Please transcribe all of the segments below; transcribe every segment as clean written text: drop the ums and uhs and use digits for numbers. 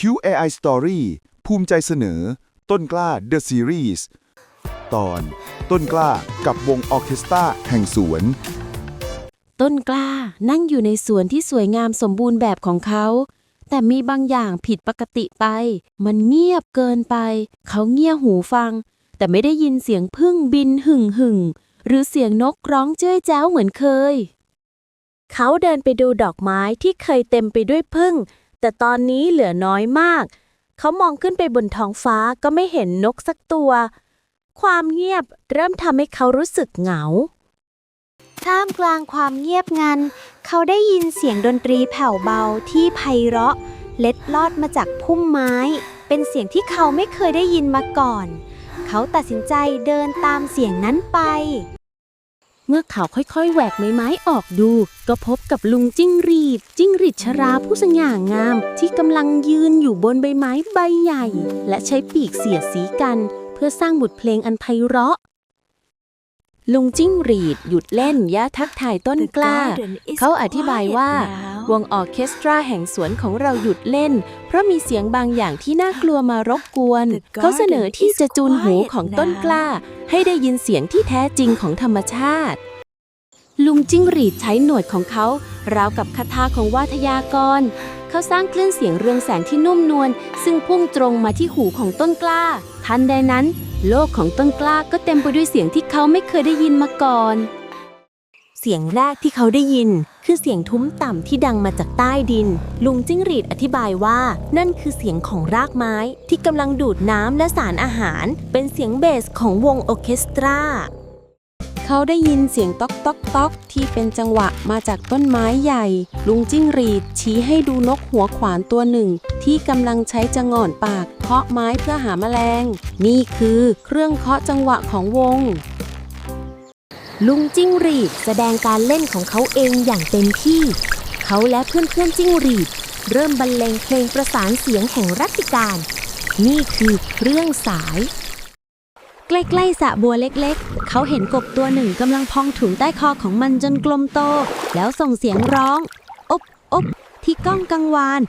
QAI Story ภูมิใจเสนอต้นกล้า The Series ตอนต้นกล้ากับวงออร์เคสตราแห่งสวนต้นกล้านั่งอยู่ในสวนที่สวยงามสมบูรณ์แบบของเขาแต่มีบางอย่างผิดปกติไปมันเงียบเกินไปเขาเงี่ยหูฟังแต่ไม่ได้ยินเสียงผึ้งบินหึ่งหรือเสียงนกร้องเจ้ยแจ้วเหมือนเคยเขาเดินไปดูดอกไม้ที่เคยเต็มไปด้วยผึ้งแต่ตอนนี้เหลือน้อยมากเขามองขึ้นไปบนท้องฟ้าก็ไม่เห็นนกสักตัวความเงียบเริ่มทำให้เขารู้สึกเหงาท่ามกลางความเงียบงันเขาได้ยินเสียงดนตรีแผ่วเบาที่ไพเราะเล็ดลอดมาจากพุ่มไม้เป็นเสียงที่เขาไม่เคยได้ยินมาก่อนเขาตัดสินใจเดินตามเสียงนั้นไปเมื่อเขาค่อยๆแหวกไม้ออกดูก็พบกับลุงจิ้งหรีดชราผู้สง่างามที่กำลังยืนอยู่บนใบไม้ใบใหญ่และใช้ปีกเสียดสีกันเพื่อสร้างบทเพลงอันไพเราะลุงจิ้งหรีดหยุดเล่นและทักทายต้นกล้าเขาอธิบายว่าวงออร์เคสตราแห่งสวนของเราหยุดเล่นเพราะมีเสียงบางอย่างที่น่ากลัวมารบกวนเขาเสนอที่จะจูนหูของต้นกล้าให้ได้ยินเสียงที่แท้จริงของธรรมชาติลุงจิ้งหรีดใช้หนวดของเขาราวกับคาถาของวาทยากรเขาสร้างคลื่นเสียงเรืองแสงที่นุ่มนวลซึ่งพุ่งตรงมาที่หูของต้นกล้าทันใดนั้นโลกของต้นกล้าก็เต็มไปด้วยเสียงที่เขาไม่เคยได้ยินมาก่อนเสียงแรกที่เขาได้ยินคือเสียงทุ้มต่ำที่ดังมาจากใต้ดินลุงจิ้งหรีดอธิบายว่านั่นคือเสียงของรากไม้ที่กำลังดูดน้ำและสารอาหารเป็นเสียงเบสของวงออร์เคสตราเขาได้ยินเสียงต๊อกต๊อกต๊อกที่เป็นจังหวะมาจากต้นไม้ใหญ่ลุงจิ้งหรีดชี้ให้ดูนกหัวขวานตัวหนึ่งที่กำลังใช้จะง่อนปากเคาะไม้เพื่อหาแมลงนี่คือเครื่องเคาะจังหวะของวงลุงจิ้งหรีดแสดงการเล่นของเขาเองอย่างเต็มที่เขาและเพื่อนๆจิ้งหรีดเริ่มบรรเลงเพลงประสานเสียงแห่งรัตติการนี่คือเครื่องสายใกล้ๆสระบัวเล็กๆเขาเห็นกบตัวหนึ่งกำลังพองถุงใต้คอของมันจนกลมโตแล้วส่งเสียงร้องอบอบที่ก้องกังวาน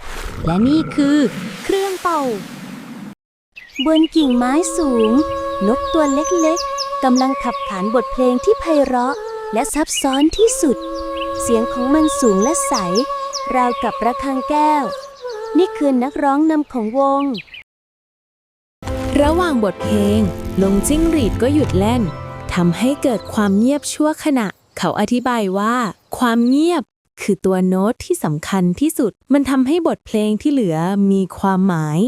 และนี่คือเครื่องเป่าบนกิ่งไม้สูงนกตัวเล็กๆกำลังขับขานบทเพลงที่ไพเราะและซับซ้อนที่สุดเสียงของมันสูงและใสราวกับระฆังแก้วนี่คือนักร้องนำของวงระหว่างบทเพลงลุงจิ้งหรีดก็หยุดเล่นทำให้เกิดความเงียบชั่วขณะเขาอธิบายว่าความเงียบคือตัวโน้ตที่สำคัญที่สุดมันทำให้บทเพลงที่เหลือมีความหมาย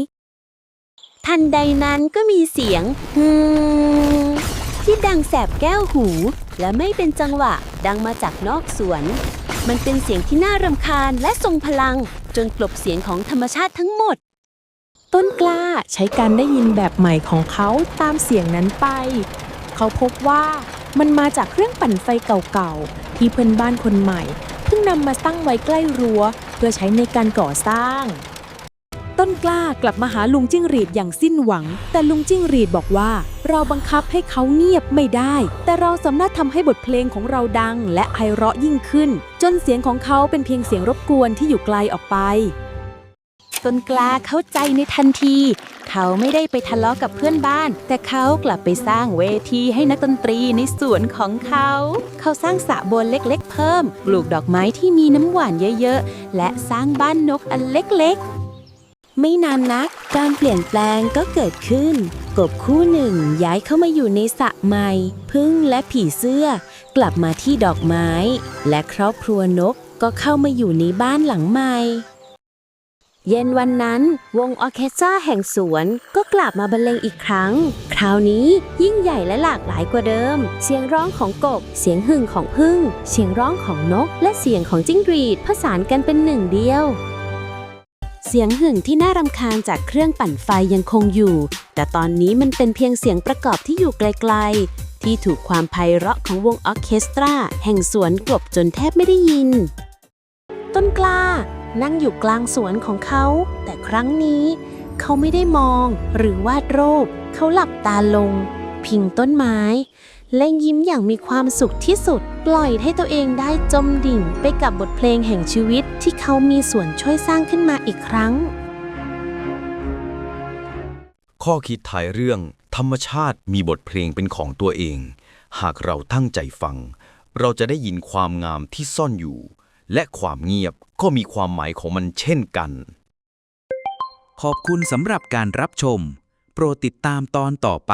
ทันใดนั้นก็มีเสียงที่ดังแสบแก้วหูและไม่เป็นจังหวะดังมาจากนอกสวนมันเป็นเสียงที่น่ารำคาญและทรงพลังจนกลบเสียงของธรรมชาติทั้งหมดต้นกล้าใช้การได้ยินแบบใหม่ของเขาตามเสียงนั้นไปเขาพบว่ามันมาจากเครื่องปั่นไฟเก่าๆที่เพื่อนบ้านคนใหม่เพิ่งนำมาตั้งไว้ใกล้รั้วเพื่อใช้ในการก่อสร้างต้นกล้ากลับมาหาลุงจิ้งหรีดอย่างสิ้นหวังแต่ลุงจิ้งหรีดบอกว่าเราบังคับให้เขาเงียบไม่ได้แต่เราสามารถทำให้บทเพลงของเราดังและไพเราะยิ่งขึ้นจนเสียงของเขาเป็นเพียงเสียงรบกวนที่อยู่ไกลออกไปต้นกล้าเข้าใจในทันทีเขาไม่ได้ไปทะเลาะกับเพื่อนบ้านแต่เขากลับไปสร้างเวทีให้นักดนตรีในสวนของเขาสร้างสระบัวเล็กๆเพิ่มปลูกดอกไม้ที่มีน้ำหวานเยอะๆและสร้างบ้านนกอันเล็กๆไม่นานนักการเปลี่ยนแปลงก็เกิดขึ้นกบคู่หนึ่งย้ายเข้ามาอยู่ในสระใหม่ผึ้งและผีเสื้อกลับมาที่ดอกไม้และครอบครัวนกก็เข้ามาอยู่ในบ้านหลังใหม่เย็นวันนั้นวงออร์เคสตราแห่งสวนก็กลับมาบรรเลงอีกครั้งคราวนี้ยิ่งใหญ่และหลากหลายกว่าเดิมเสียงร้องของกบเสียงหึ่งของผึ้งเสียงร้องของนกและเสียงของจิ้งหรีดผสานกันเป็นหนึ่งเดียวเสียงหึ่งที่น่ารำคาญจากเครื่องปั่นไฟยังคงอยู่แต่ตอนนี้มันเป็นเพียงเสียงประกอบที่อยู่ไกลๆที่ถูกความไพเราะของวงออร์เคสตราแห่งสวนกลบจนแทบไม่ได้ยินต้นกล้านั่งอยู่กลางสวนของเขาแต่ครั้งนี้เขาไม่ได้มองหรือวาดรูปเขาหลับตาลงพิงต้นไม้และยิ้มอย่างมีความสุขที่สุดปล่อยให้ตัวเองได้จมดิ่งไปกับบทเพลงแห่งชีวิตที่เขามีส่วนช่วยสร้างขึ้นมาอีกครั้ง ข้อคิดท้ายเรื่องธรรมชาติมีบทเพลงเป็นของตัวเอง หากเราตั้งใจฟัง เราจะได้ยินความงามที่ซ่อนอยู่ และความเงียบก็มีความหมายของมันเช่นกัน ขอบคุณสำหรับการรับชม โปรดติดตามตอนต่อไป